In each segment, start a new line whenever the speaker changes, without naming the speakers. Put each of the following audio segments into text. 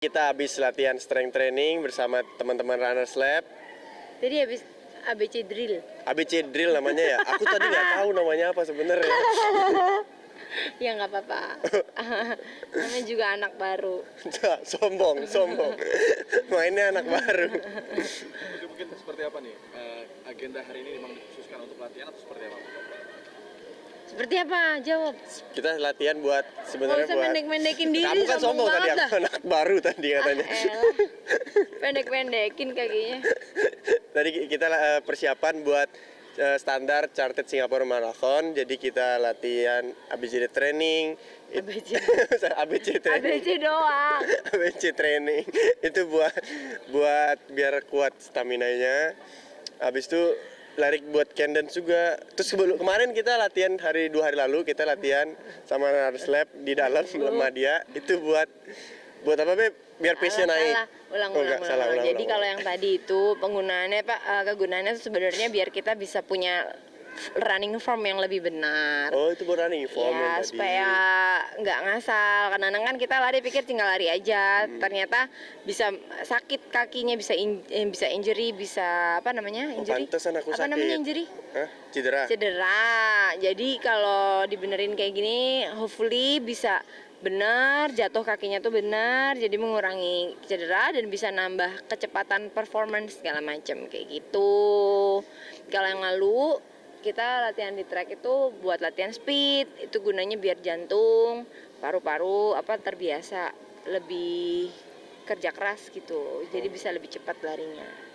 Kita habis latihan strength training bersama teman-teman Runners Lab.
Jadi habis ABC drill.
ABC drill namanya ya. Aku tadi nggak tahu namanya apa sebenarnya.
Ya nggak apa-apa. Namanya juga anak baru.
sombong. Mainnya anak baru.
Mungkin seperti apa nih? Agenda hari ini memang dikhususkan untuk latihan atau seperti apa?
Seperti apa? Jawab.
Kita latihan buat
Nggak
sebenarnya
usah
buat.
pendek-pendekin diri.
Kamu kan sombong tadi,
banget
aku anak baru tadi katanya.
Pendek-pendekin kakinya.
Tadi kita persiapan buat standar Chartered Singapore Marathon. Jadi kita latihan ABCD training.
ABC.
ABC training.
ABC doang.
ABC training itu buat biar kuat staminanya. Habis itu lari buat Candance juga. Terus kemarin kita latihan 2 hari lalu kita latihan sama Runners Lab di dalam sama dia. Itu buat apa Beb? Biar pace-nya naik.
Ulang. Jadi kalau yang tadi itu penggunaannya kegunaannya itu sebenarnya biar kita bisa punya running form yang lebih benar.
Oh, itu buat running form
ya,
tadi.
supaya nggak ngasal. Kadang-kadang kan kita lari pikir tinggal lari aja. Ternyata bisa sakit kakinya, bisa injury, bisa apa namanya? Injury.
Pantesan aku
apa
sakit.
namanya injury?
Hah? Cedera.
Jadi kalau dibenerin kayak gini, hopefully bisa benar, jatuh kakinya tuh benar, jadi mengurangi cedera dan bisa nambah kecepatan performance segala macam kayak gitu. Kalau yang lalu kita latihan di track itu buat latihan speed, itu gunanya biar jantung, paru-paru terbiasa lebih kerja keras gitu, jadi bisa lebih cepat larinya.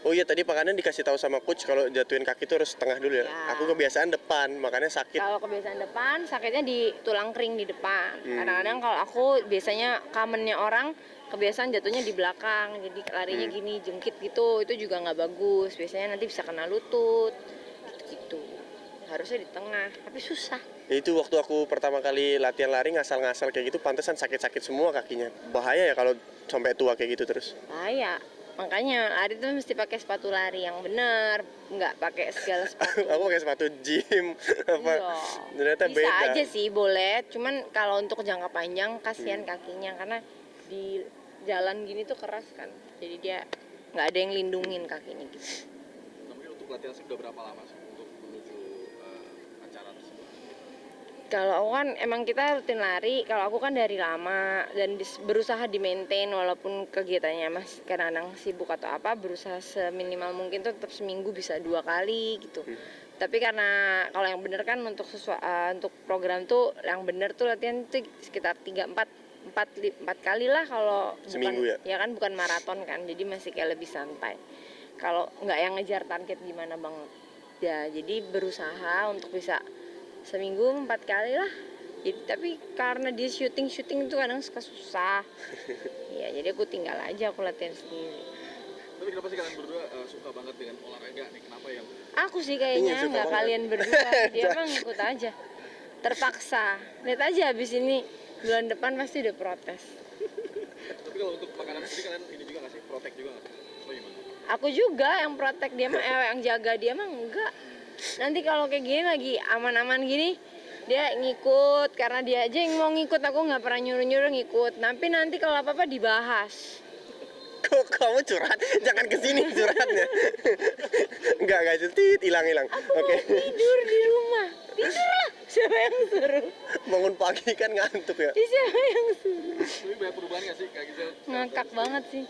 Oh iya, tadi Pak Kanan dikasih tahu sama coach kalau jatuhin kaki itu harus tengah dulu ya. Aku kebiasaan depan, makanya sakit.
Kalau kebiasaan depan, sakitnya di tulang kering di depan. Kadang-kadang kalau aku biasanya commonnya orang kebiasaan jatuhnya di belakang, jadi larinya gini jengkit gitu, itu juga nggak bagus. Biasanya nanti bisa kena lutut, gitu. Harusnya di tengah, tapi susah.
Itu waktu aku pertama kali latihan lari ngasal-ngasal kayak gitu, pantesan sakit-sakit semua kakinya. Bahaya ya kalau sampai tua kayak gitu terus.
Bahaya. Makanya lari tuh mesti pakai sepatu lari yang benar, nggak pakai segala sepatu.
Aku pakai sepatu gym apa.
Iya.
Ternyata
Bisa
beda.
aja sih boleh, cuman kalau untuk jangka panjang kasihan kakinya karena di jalan gini tuh keras kan, jadi dia nggak ada yang lindungin kakinya gitu.
Mungkin untuk latihan sudah berapa lama sih untuk menuju acara tersebut?
Kalau aku kan emang kita rutin lari, kalau aku kan dari lama dan berusaha di maintain walaupun kegiatannya mas kadang-kadang sibuk atau apa, berusaha seminimal mungkin tuh tetap seminggu bisa 2 kali gitu. Tapi karena kalau yang bener kan untuk untuk program tuh yang bener tuh latihan tuh sekitar 4 kali lah kalau
seminggu
bukan, ya kan bukan maraton kan, jadi masih kayak lebih santai. Kalau nggak yang ngejar target gimana banget ya, jadi berusaha untuk bisa seminggu 4 kali lah. Jadi, tapi karena dia syuting itu kadang suka susah. Ya jadi aku tinggal aja, aku latihan sendiri.
Tapi kenapa sih kalian berdua suka banget dengan olahraga nih? Kenapa yang
Aku sih kayaknya nggak kalian berdua, dia mah ngikut aja. Terpaksa. Lihat aja abis ini bulan depan pasti udah protes.
Tapi kalau untuk makanan sendiri kalian ini juga nggak sih? Protek juga nggak sih? Atau gimana?
Aku juga yang protek dia mah, yang jaga dia mah enggak. Nanti kalau kayak gini lagi aman-aman gini, dia ngikut karena dia aja yang mau ngikut, aku nggak pernah nyuruh-nyuruh ngikut. Tapi nanti kalau apa-apa dibahas.
Kok kamu curhat? Jangan kesini curhatnya. Enggak guys, hilang.
Oke. Tidur di rumah. Tidur lah. Siapa yang suruh?
Bangun pagi kan ngantuk ya.
Siapa yang suruh?
Tapi banyak perubahan nggak sih kayak gitu?
Ngakak banget sih.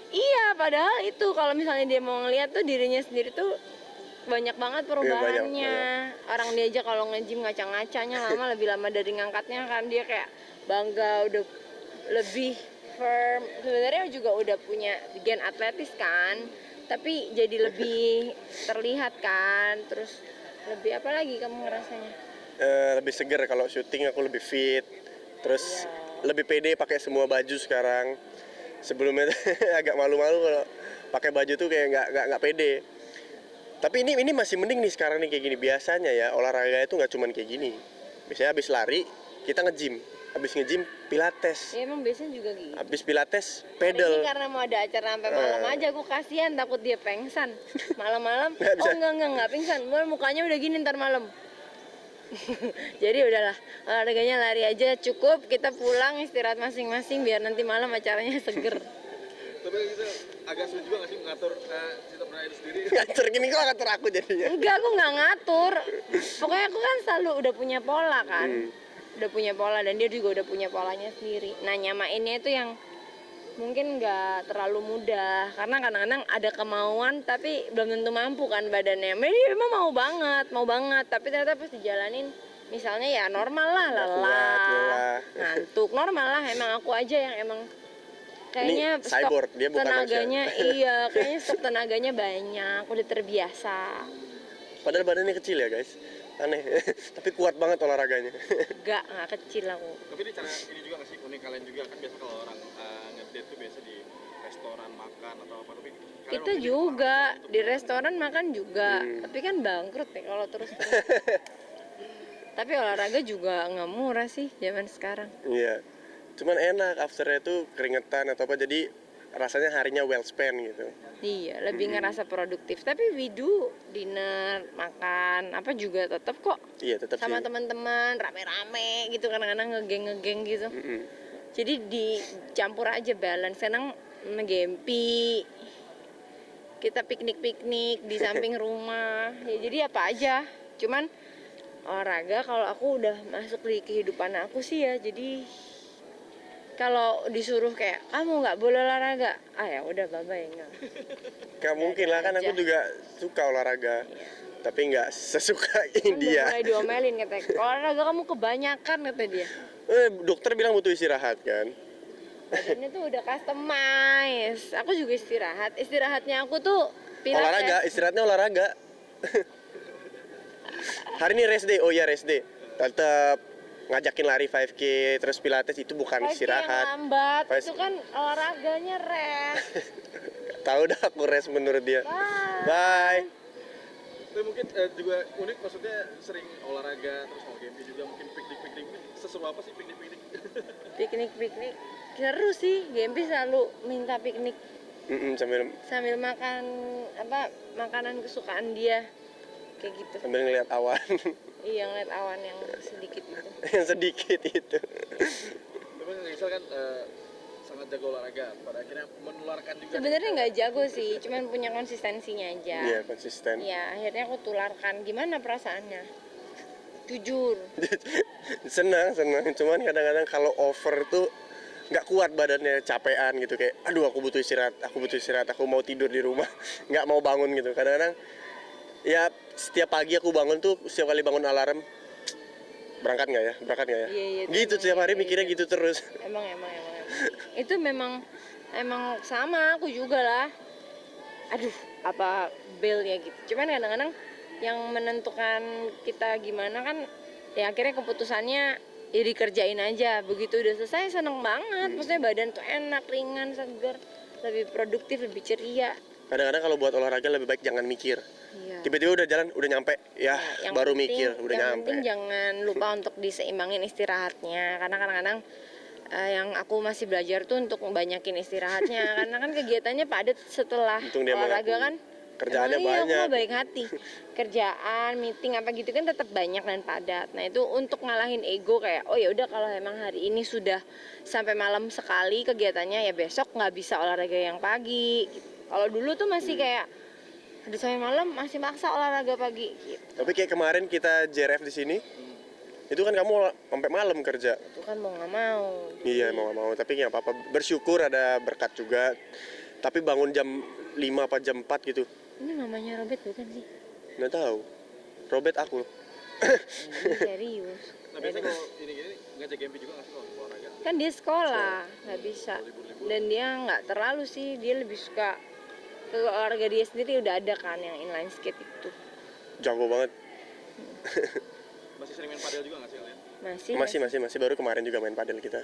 Iya, padahal itu kalau misalnya dia mau ngeliat tuh dirinya sendiri tuh banyak banget perubahannya. Orang dia aja kalau nge-gym ngaca-ngacanya lebih lama dari ngangkatnya kan, dia kayak bangga udah lebih firm. Sebenarnya juga udah punya gen atletis kan, tapi jadi lebih terlihat kan. Terus lebih apa lagi kamu ngerasanya?
Lebih seger kalau syuting, aku lebih fit. Terus lebih pede pakai semua baju sekarang. Sebelumnya agak malu-malu kalau pakai baju tuh kayak nggak pede. Tapi ini masih mending nih sekarang nih kayak gini. Biasanya ya olahraga itu nggak cuman kayak gini. Biasanya habis lari kita nge-gym, habis nge-gym pilates.
Ya emang biasanya juga gitu.
Habis pilates
Hari
pedal.
ini karena mau ada acara sampai malam aja, aku kasihan takut dia pengsan. Malam-malam,
Nggak bisa.
enggak pingsan. Mukanya udah gini ntar malam. Jadi udahlah, olahraganya lari aja cukup, kita pulang istirahat masing-masing biar nanti malam acaranya seger.
Tapi itu agak sulit juga nggak sih mengatur cinta pernah itu sendiri?
Ngatur gini kok ngatur aku jadinya.
Enggak, aku nggak ngatur. Pokoknya aku kan selalu udah punya pola kan. Udah punya pola dan dia juga udah punya polanya sendiri. Nah, nyamainnya itu yang mungkin nggak terlalu mudah karena kadang-kadang ada kemauan tapi belum tentu mampu kan badannya. Dia emang mau banget, tapi ternyata pas dijalanin misalnya ya normal lah,
Nggak kuat, lelah.
lelah, ngantuk, normal lah. Emang aku aja yang emang kayaknya
Ini cyborg, dia bukan
tenaganya
manusia.
iya, kayaknya stok tenaganya banyak, udah terbiasa.
Padahal badannya kecil ya guys, aneh. Tapi kuat banget olahraganya.
Nggak kecil aku.
Tapi ini cara ini juga nggak sih unik kalian juga kan biasa kalau orang ngedate tuh biasa di restoran makan atau apa tapi kalian
Kita
memilih
juga
untuk
di restoran makan juga, tapi kan bangkrut ya kalau terus. Tapi olahraga juga nggak murah sih zaman sekarang.
Iya, cuman enak afternya tuh keringetan atau apa, jadi rasanya harinya well spent gitu.
Iya, lebih ngerasa produktif. Tapi we do dinner, makan, apa juga tetap kok
Iya tetap
sama
sih.
teman-teman rame-rame gitu, kadang-kadang ngegeng gitu.
Mm-mm.
Jadi dicampur aja balance. Senang ngegempi, kita piknik-piknik di samping rumah. Ya jadi apa aja. Cuman olahraga kalau aku udah masuk di kehidupan aku sih ya. Jadi kalau disuruh kayak kamu nggak boleh olahraga, ya udah bye enggak.
Gak mungkin lah, kan aku
aja.
juga suka olahraga, tapi nggak sesuka
Kan udah
dia.
mulai diomelin katanya, olahraga kamu kebanyakan kata dia.
Dokter bilang butuh istirahat kan.
Badannya tuh udah customize. Aku juga istirahat. Istirahatnya aku tuh pilates.
Olahraga, istirahatnya olahraga. Hari ini rest day, oh ya rest day. Tetap ngajakin lari 5K, terus pilates itu bukan
5K yang
istirahat.
lambat,
Pas-
itu kan olahraganya rest.
Tahu dah aku rest menurut dia.
Bye.
Bye.
tapi mungkin juga unik maksudnya sering olahraga terus mau game juga mungkin piknik seseru apa sih piknik
Piknik-piknik. Seru sih, Gempi selalu minta piknik sambil makan apa makanan kesukaan dia. Kayak gitu.
sambil ngeliat awan.
Iya, ngeliat awan yang sedikit itu.
Yang sedikit itu.
tapi Rizal kan sangat jago olahraga pada akhirnya menularkan juga
Sebenarnya nggak jago sih, cuman punya konsistensinya aja.
Iya, konsisten.
Iya, akhirnya aku tularkan. Gimana perasaannya? Jujur.
senang, cuman kadang-kadang kalau over tuh nggak kuat badannya, capean gitu, kayak aduh aku butuh istirahat, aku mau tidur di rumah, nggak mau bangun gitu. Kadang-kadang ya setiap pagi aku bangun tuh, setiap kali bangun alarm, berangkat nggak ya
Iya, iya, itu
gitu
emang
setiap hari
kayak
mikirnya gitu terus.
Emang. Itu memang sama aku juga lah. Aduh, apa ya gitu. Cuman kadang-kadang yang menentukan kita gimana kan ya akhirnya keputusannya ya dikerjain aja. Begitu udah selesai seneng banget. Maksudnya badan tuh enak, ringan, seger, lebih produktif, lebih ceria.
Kadang-kadang kalau buat olahraga lebih baik jangan mikir,
Iya.
tiba-tiba udah jalan, udah nyampe ya,
Yang
baru
penting-
mikir udah
yang
nyampe.
penting jangan lupa untuk diseimbangin istirahatnya karena kadang-kadang yang aku masih belajar tuh untuk banyakin istirahatnya karena kan kegiatannya padat setelah
Untung dia
olahraga
mengaku.
kan.
Kerjaannya
Emang iya, aku
banyak.
mah baik hati. Kerjaan, meeting apa gitu kan tetap banyak dan padat. Nah itu untuk ngalahin ego kayak oh ya udah kalau emang hari ini sudah sampai malam sekali kegiatannya ya besok nggak bisa olahraga yang pagi. Gitu. Kalau dulu tuh masih kayak ada sampai malam masih maksa olahraga pagi. Gitu.
Tapi kayak kemarin kita JRF di sini, itu kan kamu sampai malam kerja.
Itu kan mau nggak mau.
Iya mau nggak mau, tapi nggak apa-apa. Bersyukur ada berkat juga. Tapi bangun jam 5 apa jam 4 gitu.
Ini mamanya Robert bukan sih?
Nggak tahu. Robert aku.
Ini serius.
nah biasanya kalau ini ngajak game juga nggak sih kalau olahraga
Kan dia sekolah, nggak bisa. Dan dia nggak terlalu sih, dia lebih suka ke olahraga dia sendiri udah ada kan yang inline skate itu.
Jago banget.
masih sering main padel juga nggak sih kalian
Masih.
Masih baru kemarin juga main padel kita.